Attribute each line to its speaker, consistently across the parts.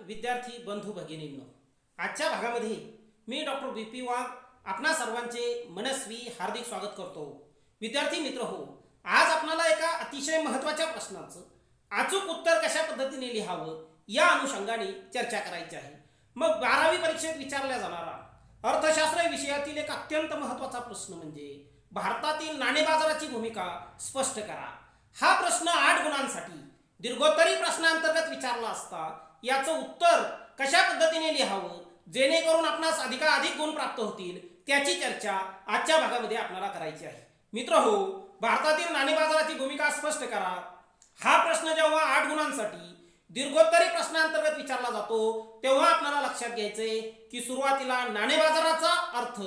Speaker 1: विद्यार्थी बंधू भगिनींनो, आजच्या भागामध्ये मी डॉक्टर बी वाघ आपणा सर्वांचे मनस्वी हार्दिक स्वागत करतो. विद्यार्थी मित्र हो, आज आपणाला एका अतिशय महत्त्वाच्या प्रश्नाचं अचूक उत्तर कशा पद्धतीने लिहावं या अनुषंगाने चर्चा करायची आहे. मग 12वी परीक्षेत विचारला जाणारा अर्थशास्त्र विषयातील एक अत्यंत महत्त्वाचा प्रश्न म्हणजे भारतातील नाणेबाजाराची भूमिका स्पष्ट करा. हा प्रश्न 8 गुणांसाठी दीर्घोत्तरी प्रश्नांतर्गत विचारला असता याचं उत्तर कशा पद्धतीने लिहावं जेणेकरून आपणास अधिकाधिक गुण प्राप्त होतील त्याची चर्चा आजच्या भागामध्ये आपल्याला करायची आहे. मित्र हो, भारतातील नाणेबाजाराची भूमिका स्पष्ट करा हा प्रश्न जेव्हा 8 गुणांसाठी दीर्घोत्तरी प्रश्नांतर्गत विचारला जातो तेव्हा आपल्याला लक्षात घ्यायचंय की सुरुवातीला नाणेबाजाराचा अर्थ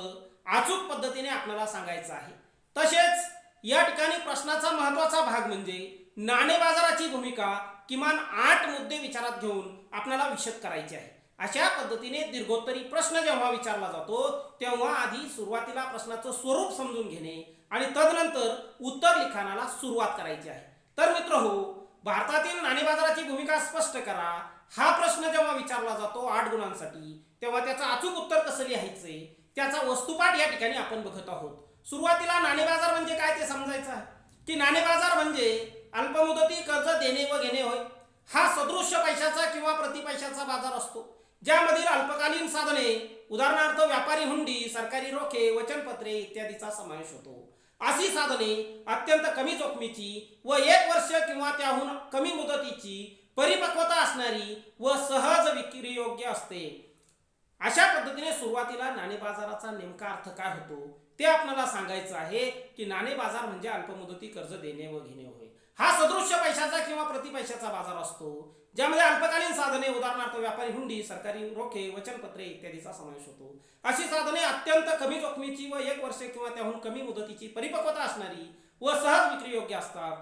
Speaker 1: अचूक पद्धतीने आपल्याला सांगायचा आहे. तसेच या ठिकाणी प्रश्नाचा महत्त्वाचा भाग म्हणजे नाणेबाजाराची भूमिका किमान 8 मुद्दे विचारात घेऊन आपल्याला विशद करायचे आहे. अशा पद्धतीने दीर्घोत्तरी प्रश्न जेव्हा विचारला जातो तेव्हा आधी सुरुवातीला प्रश्नाचं स्वरूप समजून घेणे आणि तदनंतर उत्तर लिखाणाला सुरुवात करायची आहे. तर मित्र हो, भारतातील नाणेबाजाराची भूमिका स्पष्ट करा हा प्रश्न जेव्हा विचारला जातो 8 गुणांसाठी तेव्हा त्याचं अचूक उत्तर कसं लिहायचंय त्याचा वस्तुपाठ या ठिकाणी आपण बघत आहोत. सुरुवातीला नाणेबाजार म्हणजे काय ते समजायचं आहे की नाणेबाजार म्हणजे अल्पमुदती कर्ज देणे व घेणे होय. हा सदृश्य पैशाचा किंवा प्रतिपैशाचा बाजार असतो ज्यामधील अल्पकालीन साधने उदाहरणार्थ व्यापारी हुंडी, सरकारी रोखे, वचनपत्रे इत्यादीचा समावेश होतो. अशी साधने अत्यंत कमी जोखमीची व 1 वर्ष किंवा त्याहून कमी मुदतीची परिपक्वता असणारी व सहज विक्रीयोग्य असते. अशा पद्धतीने सुरुवातीला नाणेबाजाराचा नेमका अर्थ काय होतो ते आपल्याला सांगायचं आहे की नाणेबाजार म्हणजे अल्पमुदती कर्ज देणे व घेणे होय. हा सदृश्य पैशाचा किंवा प्रतिपैशाचा बाजार असतो ज्यामध्ये अल्पकालीन साधने उदाहरणार्थ व्यापारी हुंडी, सरकारी रोखे, वचनपत्रे इत्यादीचा समावेश होतो. अशी साधने अत्यंत कमी जोखमीची व 1 वर्ष किंवा त्याहून कमी मुदतीची परिपक्वता असणारी व सहज विक्रीयोग्य असतात.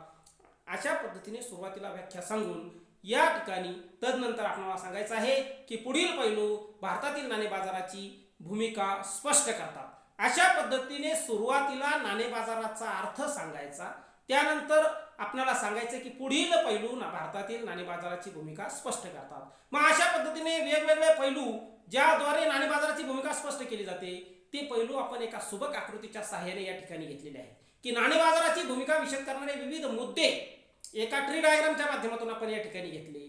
Speaker 1: अशा पद्धतीने सुरुवातीला व्याख्या सांगून या ठिकाणी तदनंतर आपल्याला सांगायचं आहे की पुढील पैलू भारतातील नाणेबाजाराची भूमिका स्पष्ट करतात. अशा पद्धतीने सुरुवातीला नाणेबाजाराचा अर्थ सांगायचा, त्यानंतर आपल्याला सांगायचं की पुढील पैलू भारतातील नाणेबाजाराची भूमिका स्पष्ट करतात. मग अशा पद्धतीने वेगवेगळे पैलू ज्याद्वारे नाणेबाजाराची भूमिका स्पष्ट केली जाते ते पैलू आपण एका सुबक आकृतीच्या सहाय्याने या ठिकाणी घेतलेले आहेत की नाणेबाजाराची भूमिका विशद करणारे विविध मुद्दे एका ट्री डायग्रामच्या माध्यमातून आपण या ठिकाणी घेतले.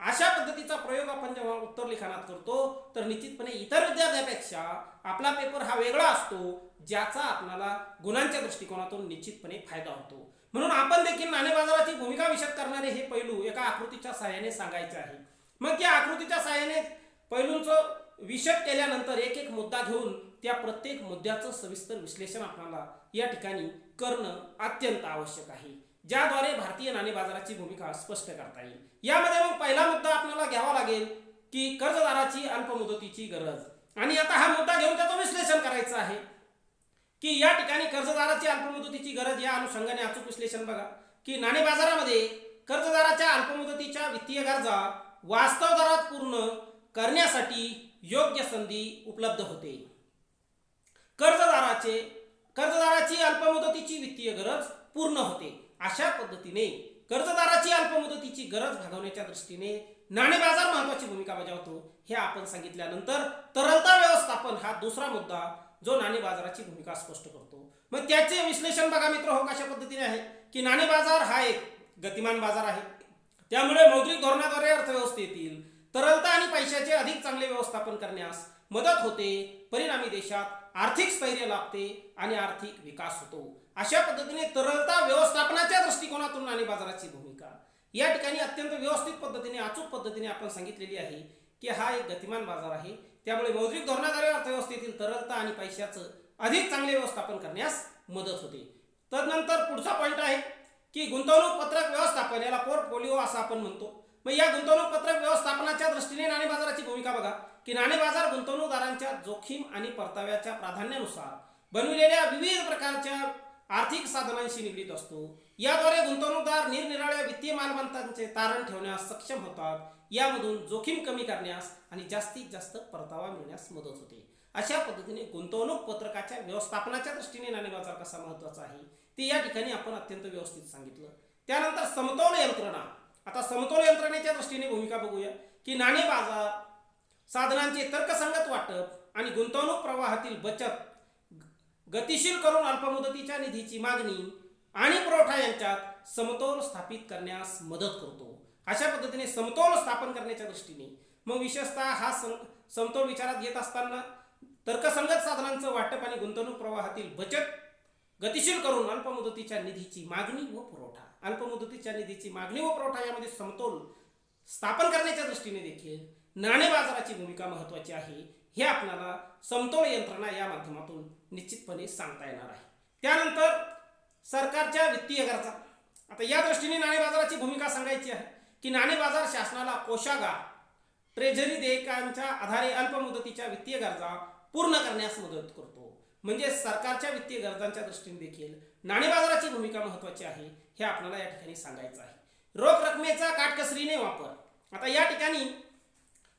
Speaker 1: अशा पद्धतीचा प्रयोग आपण जेव्हा उत्तर लिखाणात करतो तर निश्चितपणे इतर विद्यार्थ्यांपेक्षा आपला पेपर हा वेगळा असतो ज्याचा आपल्याला गुणांच्या दृष्टिकोनातून निश्चितपणे फायदा होतो. म्हणून आपण देखील नाणेबाजाराची भूमिका विशद करणारे हे पैलू एका आकृतीच्या सहाय्याने सांगायचे आहे. मग या आकृतीच्या सहाय्याने पैलूंचं विशद केल्यानंतर एक एक मुद्दा घेऊन त्या प्रत्येक मुद्द्याचं सविस्तर विश्लेषण आपल्याला या ठिकाणी करणं अत्यंत आवश्यक आहे ज्याद्वारे भारतीय नाणेबाजाराची भूमिका स्पष्ट करता येईल. यामध्ये मग पहिला मुद्दा आपल्याला घ्यावा लागेल की कर्जदाराची अल्पमुदतीची गरज. आणि आता हा मुद्दा घेऊन त्याचं विश्लेषण करायचं आहे की या ठिकाणी कर्जदाराची अल्पमुदतीची गरज या अनुषंगाने अचूक विश्लेषण बघा की नाणेबाजारामध्ये कर्जदाराच्या अल्पमुदतीच्या वित्तीय गरजा वास्तव दरात पूर्ण करण्यासाठी योग्य संधी उपलब्ध होते. कर्जदाराची अल्पमुदतीची वित्तीय गरज पूर्ण होते. अशा पद्धतीने कर्जदाराची अल्पमुदतीची गरज भागवण्याच्या दृष्टीने नाणेबाजार महत्त्वाची भूमिका बजावतो हे आपण सांगितल्यानंतर तरलता व्यवस्थापन हा दुसरा मुद्दा जो नाणेबाजाराची भूमिका स्पष्ट करतो. मग त्याचे विश्लेषण बघा मित्र हो कशा पद्धतीने आहे की नाणेबाजार हा एक गतिमान बाजार आहे. त्यामुळे मौद्रिक धोरणाद्वारे अर्थव्यवस्थेतील तरलता आणि पैशाचे अधिक चांगले व्यवस्थापन करण्यास मदत होते. परिणामी देशात आर्थिक स्थैर्य लाभते आणि आर्थिक विकास होतो. अशा पद्धतीने तरलता व्यवस्थापनाच्या दृष्टिकोनातून नाणेबाजाराची भूमिका या ठिकाणी अत्यंत व्यवस्थित पद्धतीने अचूक पद्धतीने आपण सांगितलेली आहे की हा एक गतिमान बाजार आहे. त्यामुळे मौद्रिक धोरणाद्वारे अर्थव्यवस्थेतील तरलता आणि पैशाचं अधिक चांगले व्यवस्थापन करण्यास मदत होते. तदनंतर पुढचा पॉईंट आहे की गुंतवणूक पत्रक व्यवस्थापन, याला पोर्टफोलिओ असं आपण म्हणतो. मग या गुंतवणूक पत्रक व्यवस्थापनाच्या दृष्टीने नाणेबाजाराची भूमिका बघा की नाणेबाजार गुंतवणूकदारांच्या जोखीम आणि परताव्याच्या प्राधान्यानुसार बनविलेल्या विविध प्रकारच्या आर्थिक साधनांशी निगडीत असतो. याद्वारे गुंतवणूकदार निरनिराळ्या वित्तीय मालमत्तांचे तारण ठेवण्यास सक्षम होतात. यामधून जोखीम कमी करण्यास आणि जास्तीत जास्त परतावा मिळण्यास मदत होते. अशा पद्धतीने गुंतवणूक पत्रकाच्या व्यवस्थापनाच्या दृष्टीने नाणेबाजार कसा महत्त्वाचा आहे ते या ठिकाणी आपण अत्यंत व्यवस्थित सांगितलं. त्यानंतर समतोल यंत्रणा. आता समतोल यंत्रणेच्या दृष्टीने भूमिका बघूया की नाणे बाजार साधनांचे तर्कसंगत वाटप आणि गुंतवणूक प्रवाहातील बचत गतिशील करून अल्पमुदतीच्या निधीची मागणी आणि पुरवठा यांच्यात समतोल स्थापित करण्यास मदत करतो. अशा पद्धतीने समतोल स्थापन करण्याच्या दृष्टीने मग विशेषतः हा समतोल विचारात घेत असताना तर्कसंगत साधनांचं वाटप आणि गुंतवणूक प्रवाहातील बचत गतिशील करून अल्पमुदतीच्या निधीची मागणी व पुरवठा, अल्पमुदतीच्या निधीची मागणी व पुरवठा यामध्ये समतोल स्थापन करण्याच्या दृष्टीने देखील नाणे बाजाराची भूमिका महत्त्वाची आहे. हे आपल्याला समतोल यंत्रणा या माध्यमातून निश्चितपणे सांगता येणार आहे. त्यानंतर सरकारच्या वित्तीय गरजा. आता या दृष्टीने नाणे बाजाराची भूमिका सांगायची आहे की नाणे बाजार शासनाला कोषागार ट्रेझरी देयकांच्या आधारे अल्पमुदतीच्या वित्तीय गरजा पूर्ण करण्यास मदत करतो. म्हणजे सरकारच्या वित्तीय गरजांच्या दृष्टीने देखील नाणे बाजाराची भूमिका महत्त्वाची आहे हे आपल्याला या ठिकाणी सांगायचं आहे. रोख रकमेचा काटकसरीने वापर. आता या ठिकाणी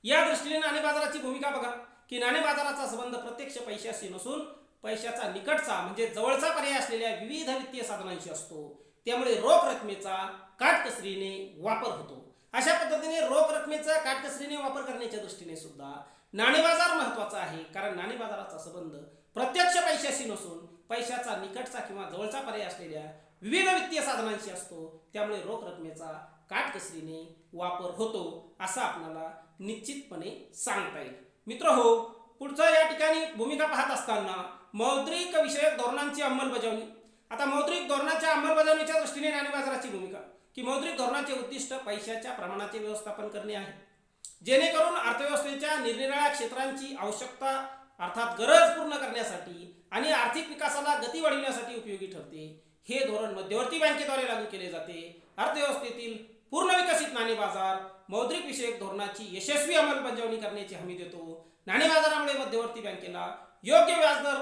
Speaker 1: या दृष्टीने नाणे बाजाराची भूमिका बघा की नाणे बाजाराचा संबंध प्रत्यक्ष पैशाशी नसून पैशाचा निकटचा म्हणजे जवळचा पर्याय असलेल्या विविध वित्तीय साधनांशी असतो. त्यामुळे रोख रकमेचा काटकसरीने वापर होतो. अशा पद्धतीने रोख रकमेचा काटकसरीने वापर करण्याच्या दृष्टीने सुद्धा नाणे बाजार महत्त्वाचा आहे. कारण नाणे बाजाराचा संबंध प्रत्यक्ष पैशाशी नसून पैशाचा निकटचा किंवा जवळचा पर्याय असलेल्या विविध वित्तीय साधनांशी असतो. त्यामुळे रोख रकमेचा काटकसरीने वापर होतो असं आपल्याला निश्चितपणे सांगता येईल. मित्रहो, पुढचं या ठिकाणी भूमिका पाहत असताना मौद्रिक विषयक धोरणांची अंमलबजावणी. आता मौद्रिक धोरणाच्या अंमलबजावणीच्या दृष्टीने नाणे बाजाराची भूमिका की मौद्रिक धोरणाचे उद्दिष्ट पैशाच्या प्रमाणाचे व्यवस्थापन करणे आहे, जेणेकरून अर्थव्यवस्थेच्या निरनिराळ्या क्षेत्रांची आवश्यकता अर्थात गरज पूर्ण करण्यासाठी आणि आर्थिक विकासाला गती वाढविण्यासाठी उपयोगी ठरते. हे धोरण मध्यवर्ती बँकेद्वारे लागू केले जाते. अर्थव्यवस्थेतील पूर्ण विकसित नाणे बाजार मौद्रिक विषयक धोरणाची यशस्वी अंमलबजावणी करण्याची हमी देतो. नाणे बाजारामुळे मध्यवर्ती बँकेला योग्य व्याजदर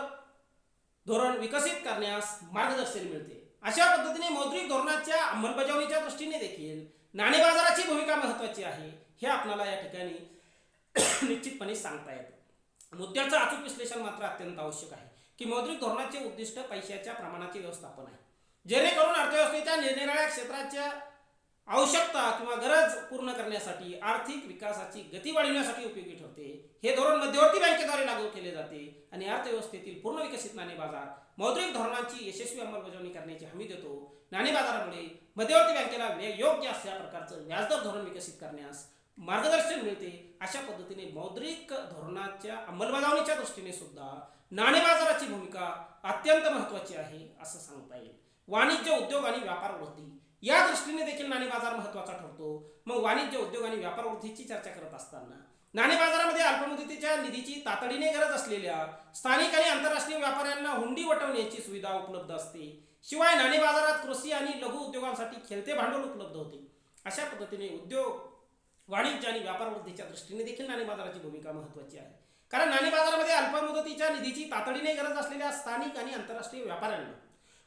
Speaker 1: धोरण विकसित करण्यास मार्गदर्शन मिळते. अशा पद्धतीने मौद्रिक धोरणाच्या अंमलबजावणीच्या दृष्टीने देखील नाणे बाजाराची भूमिका महत्त्वाची आहे हे आपल्याला या ठिकाणी निश्चितपणे सांगता येतं. मुद्द्याचं अचूक विश्लेषण मात्र अत्यंत आवश्यक आहे की मौद्रिक धोरणाचे उद्दिष्ट पैशाच्या प्रमाणाचे व्यवस्थापन आहे, जेणेकरून अर्थव्यवस्थेच्या निरनिराळ्या क्षेत्राच्या आवश्यकता किंवा गरज पूर्ण करण्यासाठी आर्थिक विकासाची गती वाढविण्यासाठी उपयोगी ठरते. हे धोरण मध्यवर्ती बँकेद्वारे लागू केले जाते आणि अर्थव्यवस्थेतील पूर्ण विकसित नाणे बाजार मौद्रिक धोरणांची यशस्वी अंमलबजावणी करण्याची हमी देतो. नाणे बाजारामुळे मध्यवर्ती बँकेला योग्य अशा प्रकारचं व्याजदर धोरण विकसित करण्यास मार्गदर्शन मिळते. अशा पद्धतीने मौद्रिक धोरणाच्या अंमलबजावणीच्या दृष्टीने सुद्धा नाणे बाजाराची भूमिका अत्यंत महत्त्वाची आहे असं सांगता येईल. वाणिज्य उद्योग आणि व्यापार वृद्धी या दृष्टीने देखील नाणे बाजार महत्त्वाचा ठरतो. मग वाणिज्य उद्योग आणि व्यापार वृद्धीची चर्चा करत असताना नाणे बाजारामध्ये अल्पमुदतीच्या निधीची तातडीने गरज असलेल्या स्थानिक आणि आंतरराष्ट्रीय व्यापाऱ्यांना हुंडी वटवण्याची सुविधा उपलब्ध असते. शिवाय नाणे बाजारात कृषी आणि लघु उद्योगांसाठी खेळते भांडवल उपलब्ध होते. अशा पद्धतीने उद्योग वाणिज्य आणि व्यापार वृद्धीच्या दृष्टीने देखील नाणे बाजाराची भूमिका महत्त्वाची आहे. कारण नाणे बाजारामध्ये अल्पमुदतीच्या निधीची तातडीने गरज असलेल्या स्थानिक आणि आंतरराष्ट्रीय व्यापाऱ्यांना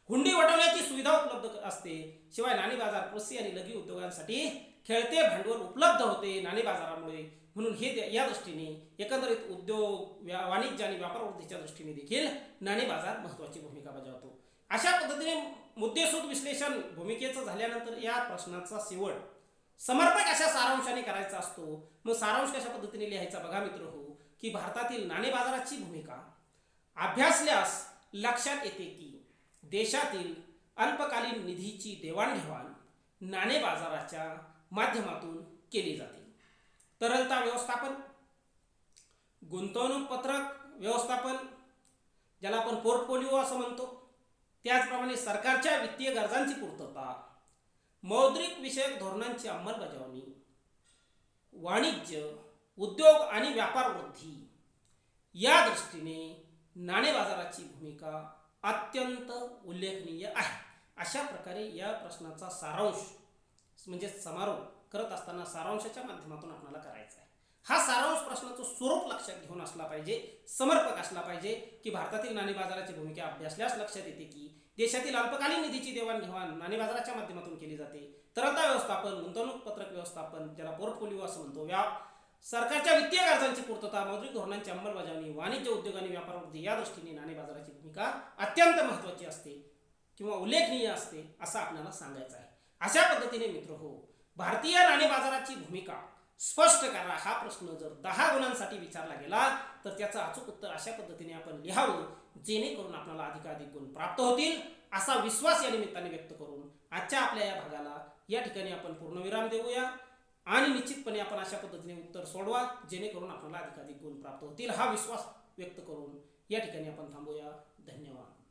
Speaker 1: हुंडी वटवण्याची सुविधा उपलब्ध असते. शिवाय नाणे बाजार कृषी आणि लघु उद्योगांसाठी खेळते भांडवल उपलब्ध होते नाणे बाजारामुळे. म्हणून हे या दृष्टीने एकंदरीत उद्योग वाणिज्य आणि व्यापार वृद्धीच्या दृष्टीने देखील नाणे बाजार महत्त्वाची भूमिका बजावतो. अशा पद्धतीने मुद्देसूद विश्लेषण भूमिकेचं झाल्यानंतर या प्रश्नाचा शेवट समर्पक अशा सारांशाने करायचा असतो. मग सारांश कशा पद्धतीने लिहायचा बघा मित्रहो की भारतातील नाणे बाजाराची भूमिका अभ्यासल्यास लक्षात येते की देशातील अल्पकालीन निधीची देवाणघेवाण नाणे बाजाराच्या माध्यमातून केली जाते. तरलता व्यवस्थापन, गुंतवणूक पत्रक व्यवस्थापन ज्याला आपण पोर्टफोलिओ असं म्हणतो, त्याचप्रमाणे सरकारच्या वित्तीय गरजांची पूर्तता, मौद्रिक विषयक धोरणांची अंमलबजावणी, वाणिज्य उद्योग आणि व्यापार वृद्धी या दृष्टीने नाणे बाजाराची भूमिका अत्यंत उल्लेखनीय आहे. अशा प्रकारे या प्रश्नाचा सारांश म्हणजे समारोप करत असताना सारांशाच्या माध्यमातून आपल्याला करायचा आहे. हा सारांश प्रश्नाचं स्वरूप लक्षात घेऊन असला पाहिजे, समर्पक असला पाहिजे की भारतातील नाणे बाजाराची भूमिका अभ्यासल्यास लक्षात येते की देशातील अल्पकालीन निधीची देवाणघेवाण नाणे बाजाराच्या माध्यमातून केली जाते. तरलता व्यवस्थापन, गुंतवणूक पत्रक व्यवस्थापन ज्याला पोर्टफोलिओ असं म्हणतो, सरकारच्या वित्तीय गरजांची पूर्तता, मौद्रिक धोरणांची अंमलबजावणी, वाणिज्य उद्योग आणि व्यापार वृद्धी या दृष्टीने नाणे बाजाराची भूमिका अत्यंत महत्त्वाची असते किंवा उल्लेखनीय असते असं आपल्याला सांगायचं आहे. अशा पद्धतीने मित्रहो, भारतीय नाणे बाजाराची भूमिका स्पष्ट करा हा प्रश्न जर 10 गुणांसाठी विचारला गेला तर त्याचं अचूक उत्तर अशा पद्धतीने आपण लिहावं जेणेकरून आपल्याला अधिकाधिक गुण प्राप्त होतील असा विश्वास या निमित्ताने व्यक्त करून आजच्या आपल्या या भागाला या ठिकाणी आपण पूर्णविराम देऊया आणि निश्चितपणे आपण अशा पद्धतीने उत्तर सोडवा जेणेकरून आपल्याला अधिकाधिक गुण प्राप्त होतील हा विश्वास व्यक्त करून या ठिकाणी आपण थांबूया. धन्यवाद.